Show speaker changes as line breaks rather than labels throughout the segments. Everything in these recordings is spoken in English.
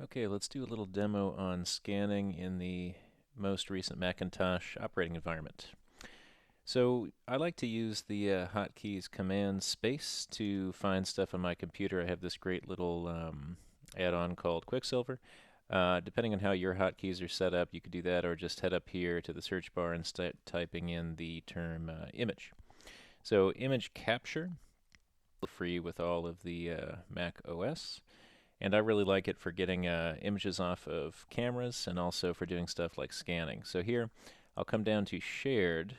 Okay, let's do a little demo on scanning in the most recent Macintosh operating environment. So I like to use the hotkeys Command Space to find stuff on my computer. I have this great little add-on called Quicksilver. Depending on how your hotkeys are set up, you could do that or just head up here to the search bar and start typing in the term image. So image capture, free with all of the Mac OS. And I really like it for getting images off of cameras and also for doing stuff like scanning. So here, I'll come down to shared,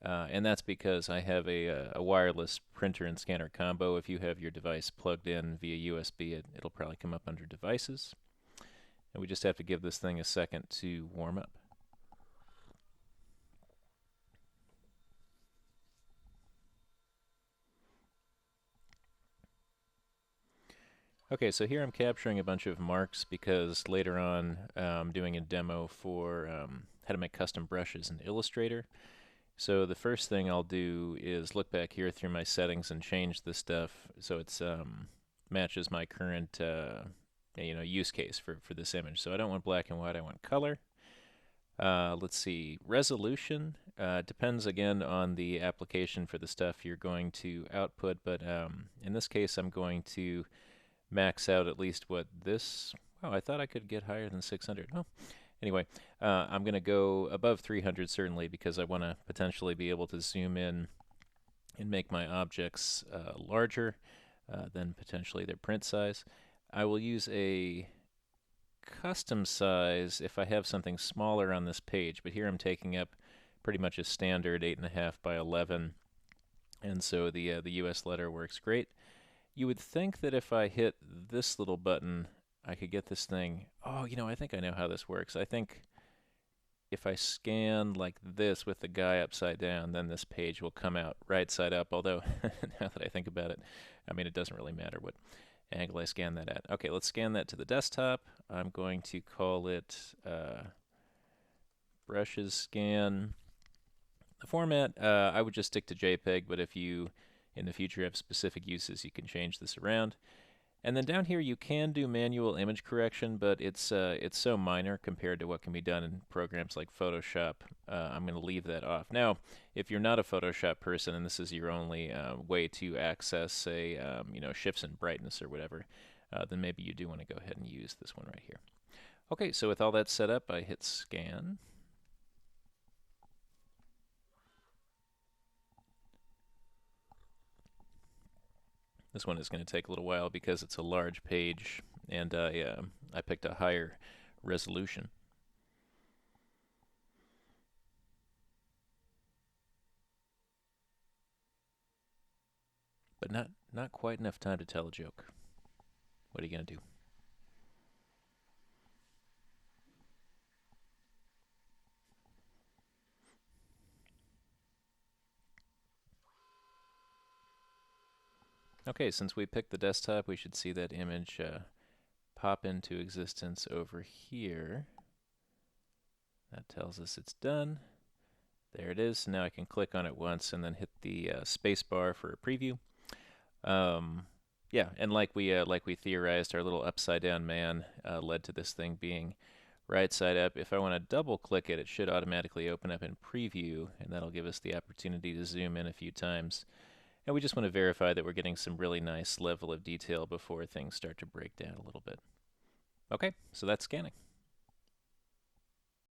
and that's because I have a wireless printer and scanner combo. If you have your device plugged in via USB, it'll probably come up under devices. And we just have to give this thing a second to warm up. Okay, so here I'm capturing a bunch of marks because later on I'm doing a demo for how to make custom brushes in Illustrator. So the first thing I'll do is look back here through my settings and change this stuff so it's matches my current use case for this image. So I don't want black and white, I want color. Let's see, resolution depends again on the application for the stuff you're going to output, but in this case I'm going to max out at least what this. Oh, I thought I could get higher than 600. Oh, anyway, I'm going to go above 300 certainly because I want to potentially be able to zoom in and make my objects larger than potentially their print size. I will use a custom size if I have something smaller on this page, but here I'm taking up pretty much a standard 8.5 by 11, and so the US letter works great. You would think that if I hit this little button, I could get this thing. Oh, I think I know how this works. I think if I scan like this with the guy upside down, then this page will come out right side up. Although, now that I think about it, I mean, it doesn't really matter what angle I scan that at. Okay, let's scan that to the desktop. I'm going to call it brushes scan. The format, I would just stick to JPEG, but if you in the future have specific uses, you can change this around. And then down here you can do manual image correction, but it's so minor compared to what can be done in programs like Photoshop. I'm going to leave that off. Now, if you're not a Photoshop person and this is your only way to access, say, shifts in brightness or whatever, then maybe you do want to go ahead and use this one right here. Okay, so with all that set up, I hit scan. This one is going to take a little while because it's a large page and I picked a higher resolution. But not quite enough time to tell a joke. What are you going to do? Okay, since we picked the desktop, we should see that image pop into existence over here. That tells us it's done. There it is. Now I can click on it once and then hit the space bar for a preview. Yeah, and like we theorized, our little upside down man led to this thing being right side up. If I want to double click it, it should automatically open up in preview, and that'll give us the opportunity to zoom in a few times. And we just want to verify that we're getting some really nice level of detail before things start to break down a little bit. Okay, so that's scanning.